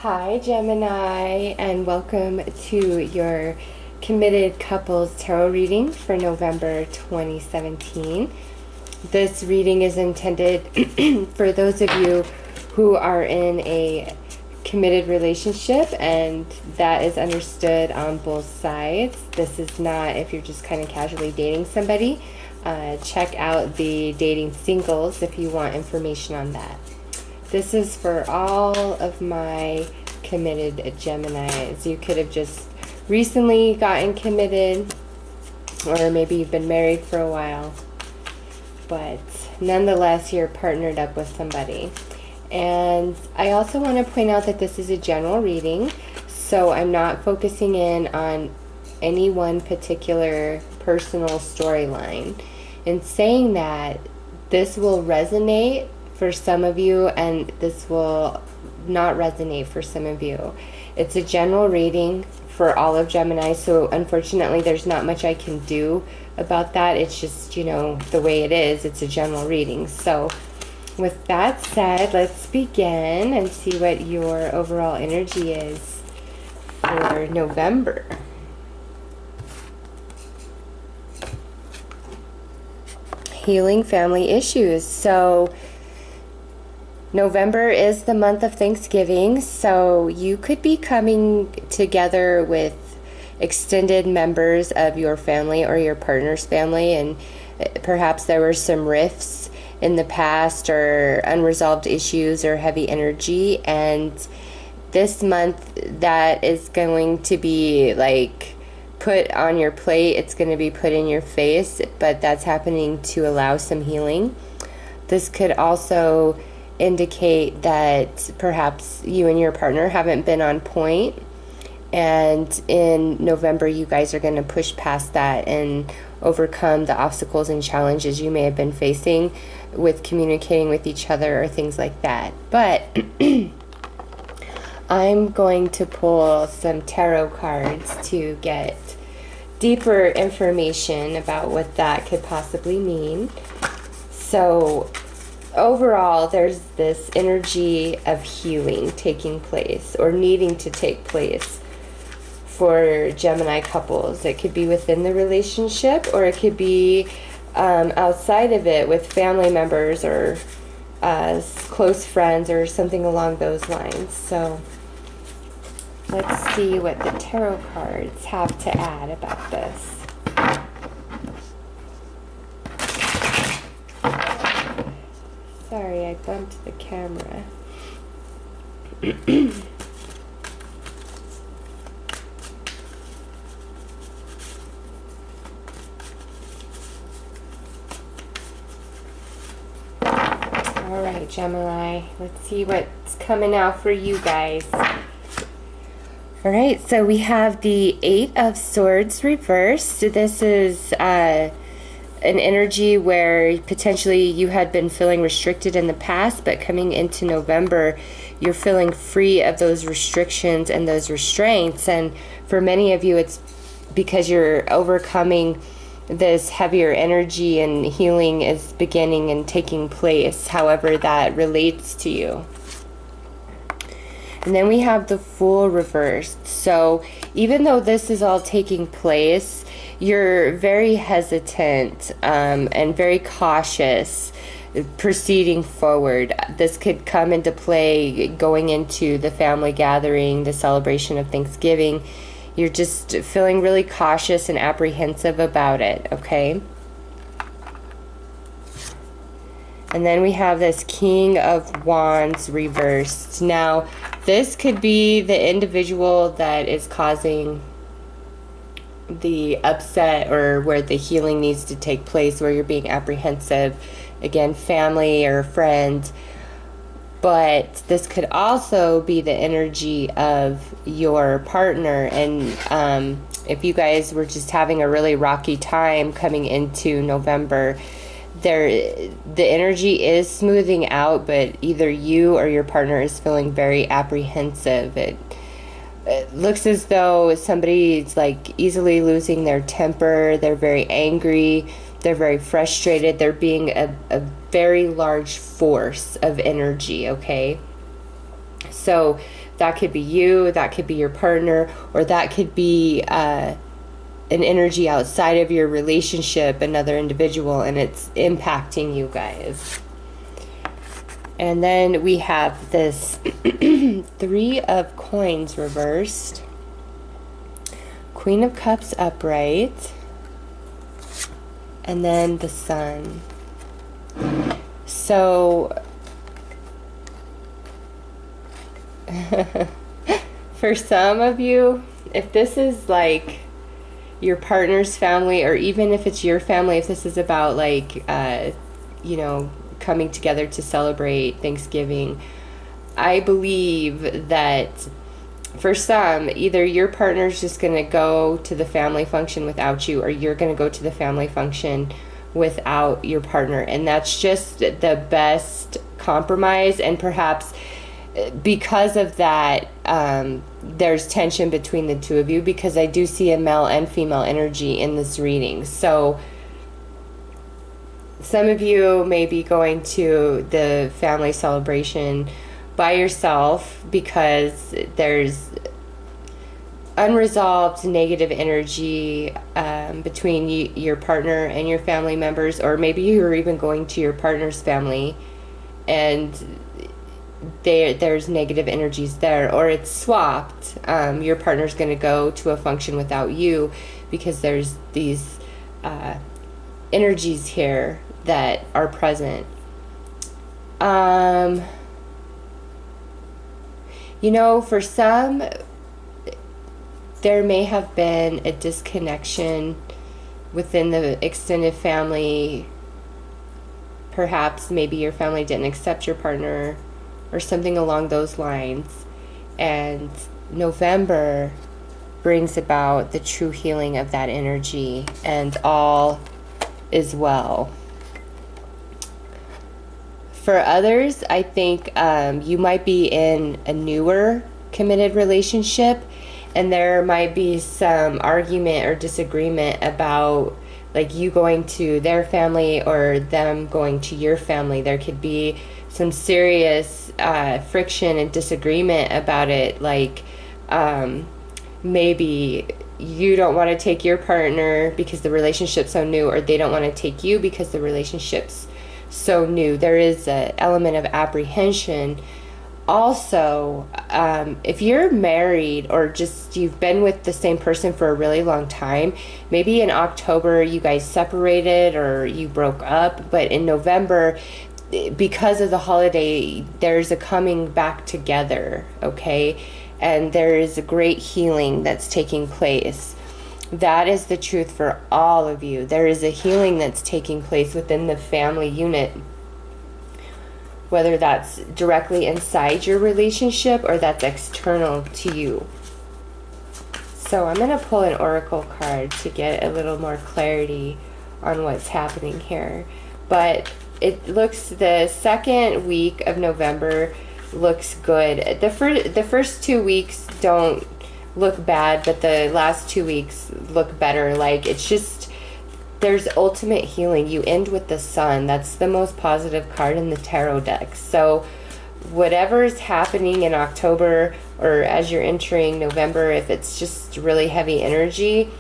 Hi, Gemini, and welcome to your Committed Couples Tarot reading for November 2017. This reading is intended for those of you who are in a committed relationship, and that is understood on both sides. This is not if you're just kind of casually dating somebody. Check out the dating singles if you want information on that. This is for all of my committed Geminis. You could have just recently gotten committed, or maybe you've been married for a while, but nonetheless you're partnered up with somebody. And I also want to point out that this is a general reading, so I'm not focusing in on any one particular personal storyline. In saying that, this will resonate for some of you, and this will not resonate for some of you. It's a general reading for all of Gemini, so unfortunately there's not much I can do about that. It's just, you know, the way it is. It's a general reading. So with that said, let's begin and see what your overall energy is for November. Healing family issues. So November is the month of Thanksgiving, so you could be coming together with extended members of your family or your partner's family, and perhaps there were some rifts in the past or unresolved issues or heavy energy, and this month that is going to be like put on your plate. It's going to be put in your face, but that's happening to allow some healing. This could also indicate that perhaps you and your partner haven't been on point, and in November you guys are going to push past that and overcome the obstacles and challenges you may have been facing with communicating with each other or things like that. But I'm going to pull some tarot cards to get deeper information about what that could possibly mean. So overall, there's this energy of healing taking place or needing to take place for Gemini couples. It could be within the relationship, or it could be outside of it with family members or close friends or something along those lines. So let's see what the tarot cards have to add about this. Sorry, I bumped the camera. All right, Gemini, let's see what's coming out for you guys. All right, so we have the Eight of Swords reversed. This is an energy where potentially you had been feeling restricted in the past, but coming into November, you're feeling free of those restrictions and those restraints. And for many of you, it's because you're overcoming this heavier energy, and healing is beginning and taking place, however that relates to you. And then we have the Fool reversed. So even though this is all taking place, you're very hesitant and very cautious proceeding forward. This could come into play going into the family gathering, the celebration of Thanksgiving. You're just feeling really cautious and apprehensive about it, okay? And then we have this King of Wands reversed. Now, this could be the individual that is causing the upset, or where the healing needs to take place, where you're being apprehensive. Again, family or friend. But this could also be the energy of your partner. And if you guys were just having a really rocky time coming into November, the energy is smoothing out, but either you or your partner is feeling very apprehensive. It looks as though somebody's like easily losing their temper. They're very angry. They're very frustrated. They're being a very large force of energy, okay? So that could be you, that could be your partner, or that could be an energy outside of your relationship, another individual, and it's impacting you guys. And then we have this 3 of Coins reversed, Queen of Cups upright, and then the Sun. So for some of you, if this is like your partner's family, or even if it's your family, if this is about like you know, coming together to celebrate Thanksgiving, I believe that for some, either your partner's just going to go to the family function without you, or you're going to go to the family function without your partner. And that's just the best compromise. And perhaps because of that, there's tension between the two of you, because I do see a male and female energy in this reading. So some of you may be going to the family celebration by yourself because there's unresolved negative energy between your partner and your family members, or maybe you're even going to your partner's family and there's negative energies there, or it's swapped. Your partner's going to go to a function without you because there's these energies here that are present. You know, for some, there may have been a disconnection within the extended family. Perhaps maybe your family didn't accept your partner or something along those lines. And November brings about the true healing of that energy, and all is well. For others, I think you might be in a newer committed relationship, and there might be some argument or disagreement about like you going to their family or them going to your family. There could be some serious friction and disagreement about it, like maybe you don't want to take your partner because the relationship's so new, or they don't want to take you because the relationship's so new. There is an element of apprehension. Also, if you're married or just you've been with the same person for a really long time, maybe in October you guys separated or you broke up, but in November, because of the holiday, there's a coming back together, okay? And there is a great healing that's taking place. That is the truth for all of you. There is a healing that's taking place within the family unit, whether that's directly inside your relationship or that's external to you. So I'm going to pull an oracle card to get a little more clarity on what's happening here. But it looks, the second week of November looks good. The first 2 weeks don't look bad, but the last 2 weeks look better. Like, it's just, there's ultimate healing. You end with the Sun. That's the most positive card in the tarot deck. So whatever's happening in October or as you're entering November, if it's just really heavy energy,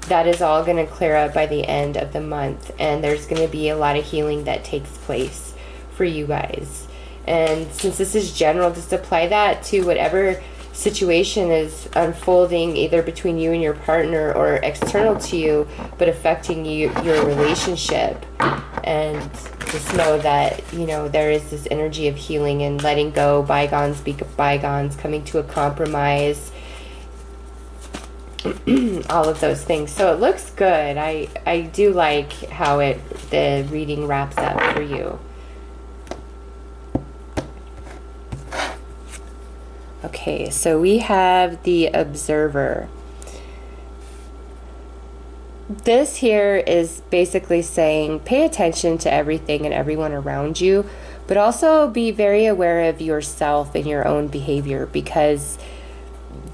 that is all going to clear up by the end of the month, and there's going to be a lot of healing that takes place for you guys. And since this is general, just apply that to whatever situation is unfolding either between you and your partner or external to you but affecting you, your relationship. And just know that, you know, there is this energy of healing and letting go, bygones be bygones, coming to a compromise, all of those things. So it looks good. I do like how the reading wraps up for you. Okay, so we have the Observer. This here is basically saying pay attention to everything and everyone around you, but also be very aware of yourself and your own behavior, because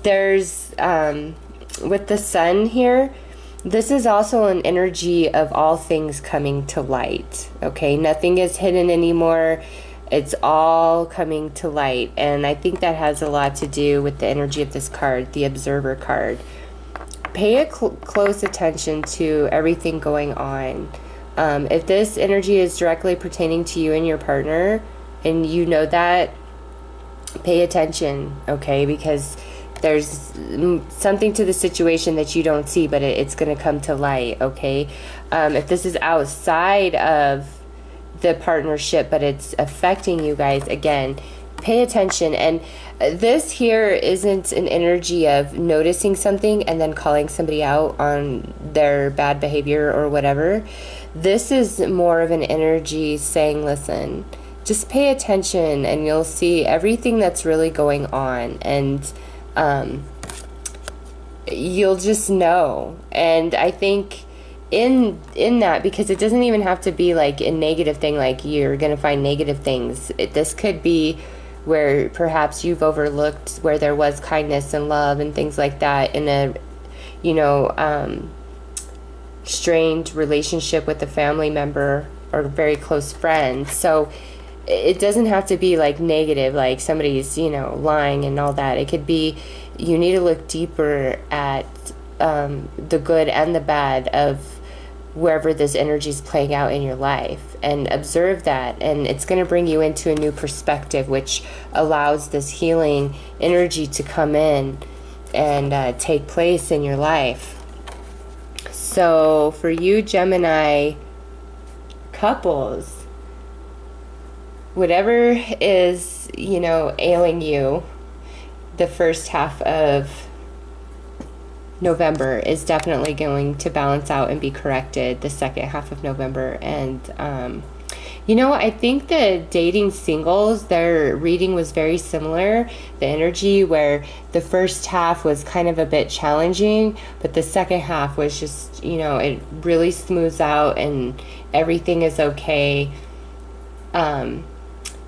there's, with the Sun here, this is also an energy of all things coming to light, okay? Nothing is hidden anymore. It's all coming to light, and I think that has a lot to do with the energy of this card, the Observer card. Pay a close attention to everything going on. If this energy is directly pertaining to you and your partner, and you know that, pay attention, okay? Because there's something to the situation that you don't see, but it's going to come to light, okay? If this is outside of the partnership, but it's affecting you guys, again, pay attention. And this here isn't an energy of noticing something and then calling somebody out on their bad behavior or whatever. This is more of an energy saying, listen, just pay attention and you'll see everything that's really going on, and you'll just know. And I think in that, because it doesn't even have to be like a negative thing, like you're gonna find negative things. This could be where perhaps you've overlooked where there was kindness and love and things like that in a, you know, strained relationship with a family member or a very close friend. So it doesn't have to be like negative, like somebody's, you know, lying and all that. It could be you need to look deeper at the good and the bad of wherever this energy is playing out in your life, and observe that, and it's going to bring you into a new perspective, which allows this healing energy to come in and take place in your life. So for you Gemini couples, whatever is, you know, ailing you the first half of November is definitely going to balance out and be corrected the second half of November. And you know, I think the dating singles, their reading was very similar. The energy where the first half was kind of a bit challenging, but the second half was just, you know, it really smooths out and everything is okay.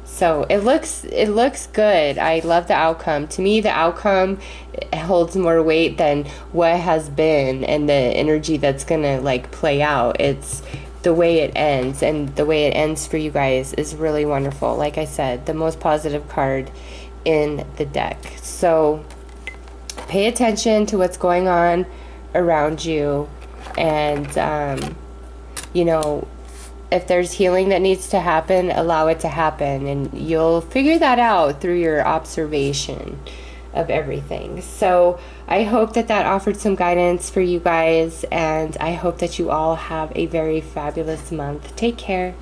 So it looks good. I love the outcome. To me, the outcome holds more weight than what has been and the energy that's gonna like play out. It's the way it ends, and the way it ends for you guys is really wonderful. Like I said, the most positive card in the deck. So pay attention to what's going on around you, and you know, if there's healing that needs to happen, allow it to happen, and you'll figure that out through your observation of everything. So I hope that that offered some guidance for you guys, and I hope that you all have a very fabulous month. Take care.